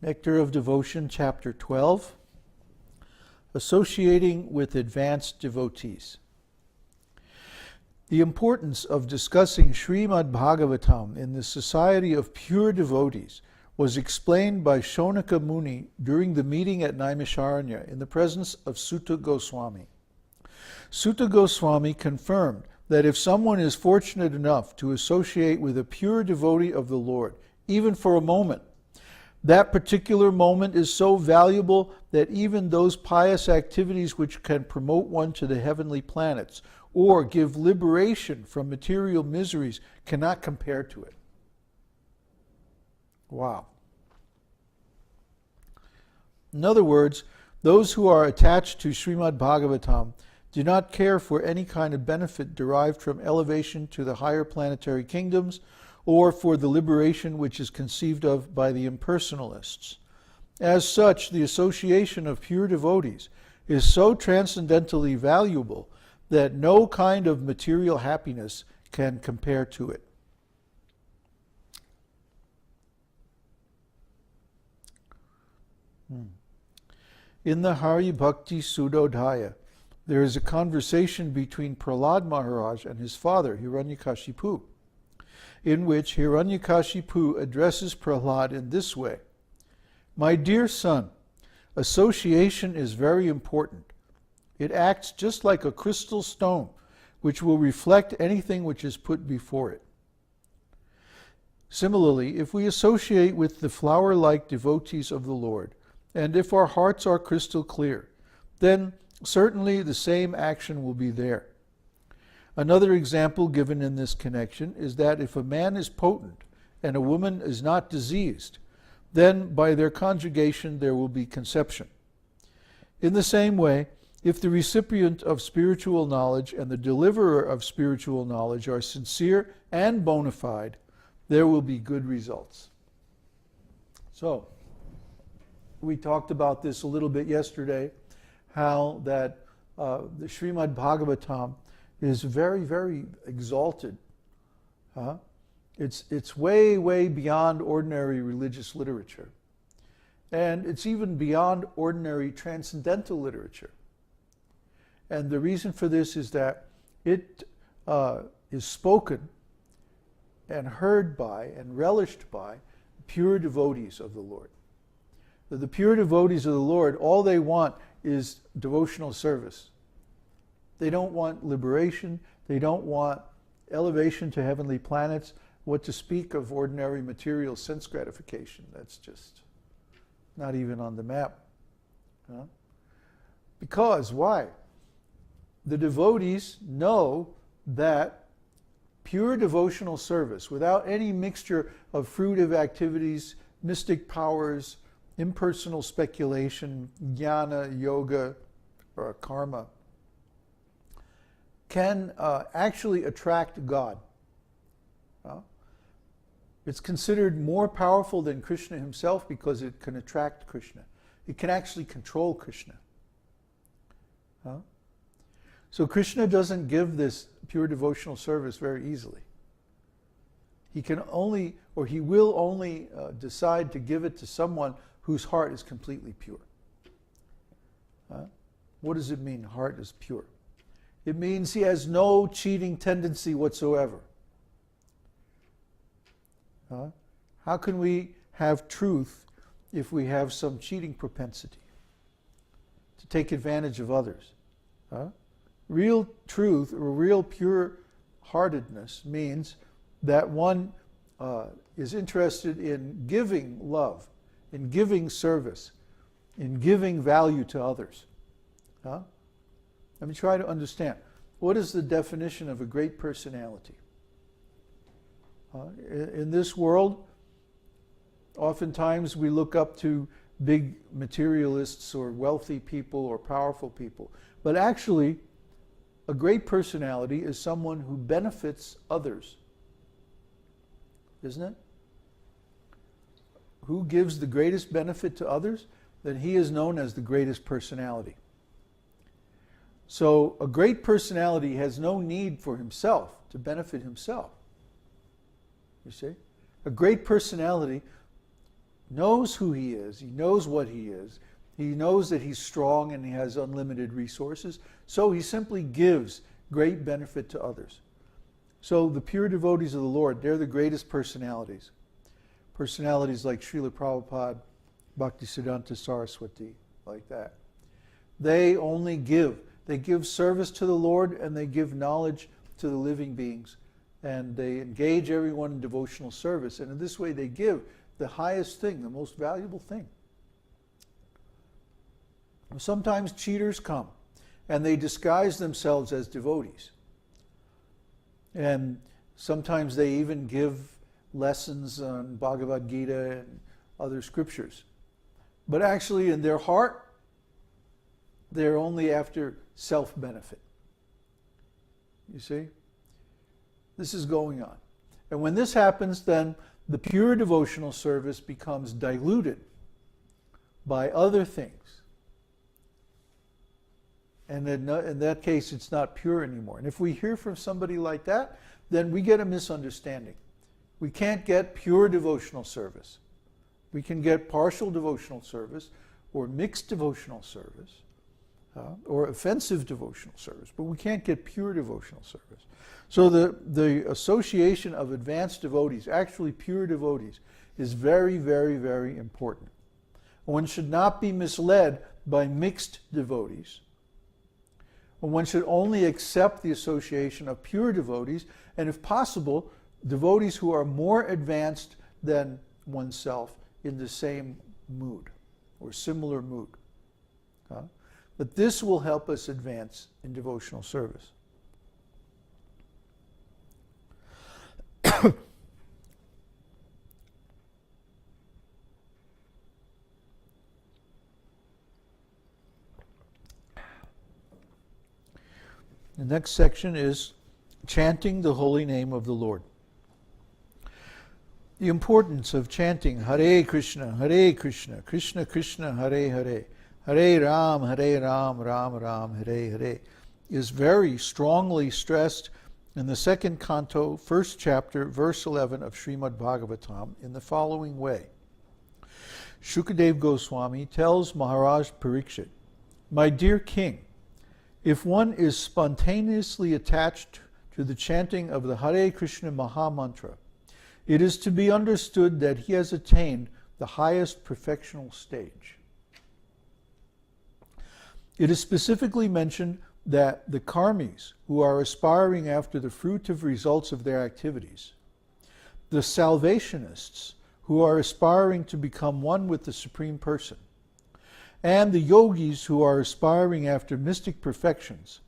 Nectar of Devotion, Chapter 12, Associating with Advanced Devotees. The importance of discussing Srimad Bhagavatam in the society of pure devotees was explained by Shonaka Muni during the meeting at Naimisharanya in the presence of Sutta Goswami. Sutta Goswami confirmed that if someone is fortunate enough to associate with a pure devotee of the Lord, even for a moment, that particular moment is so valuable that even those pious activities which can promote one to the heavenly planets or give liberation from material miseries cannot compare to it. Wow. In other words, those who are attached to Srimad Bhagavatam do not care for any kind of benefit derived from elevation to the higher planetary kingdoms or for the liberation which is conceived of by the impersonalists. As such, the association of pure devotees is so transcendently valuable that no kind of material happiness can compare to it. In the Hari Bhakti Sudodhaya, there is a conversation between Prahlad Maharaj and his father, Hiranyakashipu, in which Hiranyakashipu addresses Prahlad in this way: "My dear son, association is very important. It acts just like a crystal stone, which will reflect anything which is put before it. Similarly, if we associate with the flower-like devotees of the Lord, and if our hearts are crystal clear, then certainly the same action will be there. Another example given in this connection is that if a man is potent and a woman is not diseased, then by their conjugation there will be conception. In the same way, if the recipient of spiritual knowledge and the deliverer of spiritual knowledge are sincere and bona fide, there will be good results." So, we talked about this a little bit yesterday, how that the Srimad Bhagavatam is very, very exalted. It's way, way beyond ordinary religious literature. And it's even beyond ordinary transcendental literature. And the reason for this is that it is spoken and heard by and relished by pure devotees of the Lord. The pure devotees of the Lord, all they want is devotional service. They don't want liberation. They don't want elevation to heavenly planets. What to speak of ordinary material sense gratification? That's just not even on the map. Because, why? The devotees know that pure devotional service, without any mixture of fruitive activities, mystic powers, impersonal speculation, jnana, yoga, or karma, can actually attract God. It's considered more powerful than Krishna himself because it can attract Krishna. It can actually control Krishna. So Krishna doesn't give this pure devotional service very easily. He can only, or he will only decide to give it to someone whose heart is completely pure. What does it mean, heart is pure? It means he has no cheating tendency whatsoever. How can we have truth if we have some cheating propensity to take advantage of others? Real truth or real pure-heartedness means that one is interested in giving love, in giving service, in giving value to others. Let me try to understand. What is the definition of a great personality? In this world, oftentimes we look up to big materialists or wealthy people or powerful people. But actually, a great personality is someone who benefits others. Isn't it? Who gives the greatest benefit to others? Then he is known as the greatest personality. So a great personality has no need for himself to benefit himself. You see? A great personality knows who he is, he knows what he is, he knows that he's strong and he has unlimited resources, so he simply gives great benefit to others. So the pure devotees of the Lord, they're the greatest personalities. Personalities like Srila Prabhupada, Bhaktisiddhanta Saraswati, like that. They only give. They give service to the Lord and they give knowledge to the living beings. And they engage everyone in devotional service. And in this way they give the highest thing, the most valuable thing. Sometimes cheaters come and they disguise themselves as devotees. And sometimes they even give lessons on Bhagavad Gita and other scriptures. But actually in their heart, they're only after self-benefit. You see? This is going on. And when this happens, then the pure devotional service becomes diluted by other things. And in that case, it's not pure anymore. And if we hear from somebody like that, then we get a misunderstanding. We can't get pure devotional service. We can get partial devotional service or mixed devotional service or offensive devotional service, but we can't get pure devotional service. So the association of advanced devotees, actually pure devotees, is very, very, very important. One should not be misled by mixed devotees. One should only accept the association of pure devotees, and if possible, devotees who are more advanced than oneself in the same mood or similar mood. But this will help us advance in devotional service. The next section is chanting the holy name of the Lord. The importance of chanting Hare Krishna, Krishna Krishna, Hare Hare, Hare Ram, Ram Ram, Hare Hare, is very strongly stressed in the second canto, first chapter, verse 11 of Srimad Bhagavatam in the following way. Shukadev Goswami tells Maharaj Parikshit, "My dear king, if one is spontaneously attached to the chanting of the Hare Krishna Mahamantra, it is to be understood that he has attained the highest perfectional stage." It is specifically mentioned that the karmis who are aspiring after the fruitive results of their activities, the salvationists who are aspiring to become one with the Supreme Person, and the yogis who are aspiring after mystic perfections,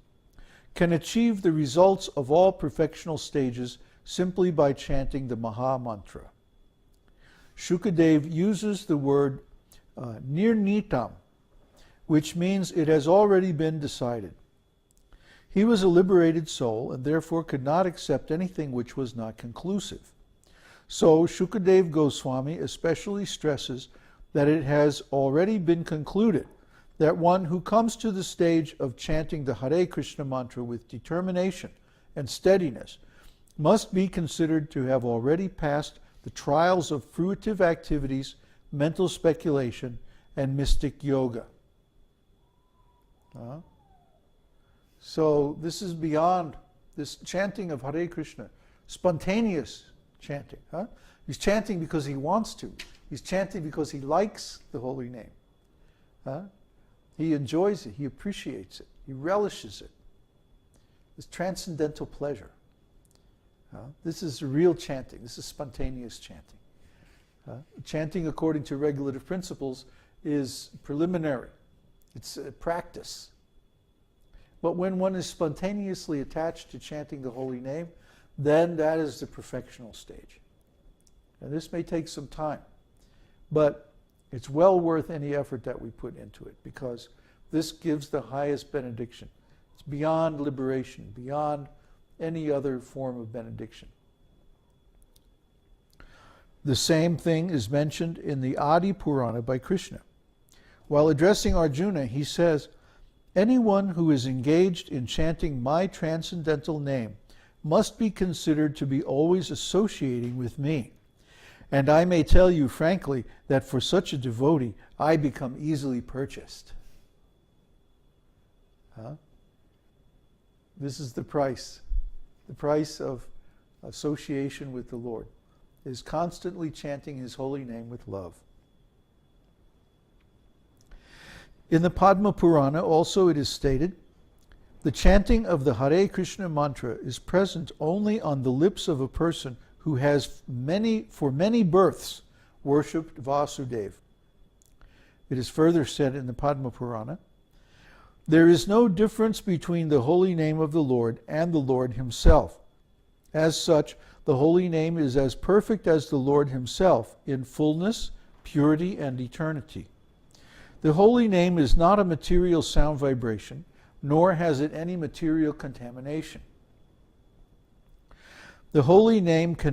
can achieve the results of all perfectional stages simply by chanting the Maha Mantra. Shukadev uses the word nirnitam, which means it has already been decided. He was a liberated soul and therefore could not accept anything which was not conclusive. So Shukadev Goswami especially stresses that it has already been concluded that one who comes to the stage of chanting the Hare Krishna mantra with determination and steadiness must be considered to have already passed the trials of fruitive activities, mental speculation, and mystic yoga. So this is beyond this chanting of Hare Krishna, spontaneous chanting. He's chanting because he wants to. He's chanting because he likes the holy name. He enjoys it, he appreciates it, he relishes it. It's transcendental pleasure. This is real chanting, this is spontaneous chanting. Chanting according to regulative principles is preliminary, it's a practice. But when one is spontaneously attached to chanting the holy name, then that is the perfectional stage. And this may take some time, but it's well worth any effort that we put into it, because this gives the highest benediction. It's beyond liberation, beyond any other form of benediction. The same thing is mentioned in the Adi Purana by Krishna. While addressing Arjuna, he says, "Anyone who is engaged in chanting my transcendental name must be considered to be always associating with me. And I may tell you frankly that for such a devotee, I become easily purchased. Huh? This is the price. The price of association with the Lord is constantly chanting His holy name with love. In the Padma Purana also it is stated, the chanting of the Hare Krishna mantra is present only on the lips of a person who has for many births worshipped Vasudeva. It is further said in the Padma Purana, there is no difference between the holy name of the Lord and the Lord Himself. As such, the holy name is as perfect as the Lord Himself in fullness, purity, and eternity. The holy name is not a material sound vibration, nor has it any material contamination. The holy name cannot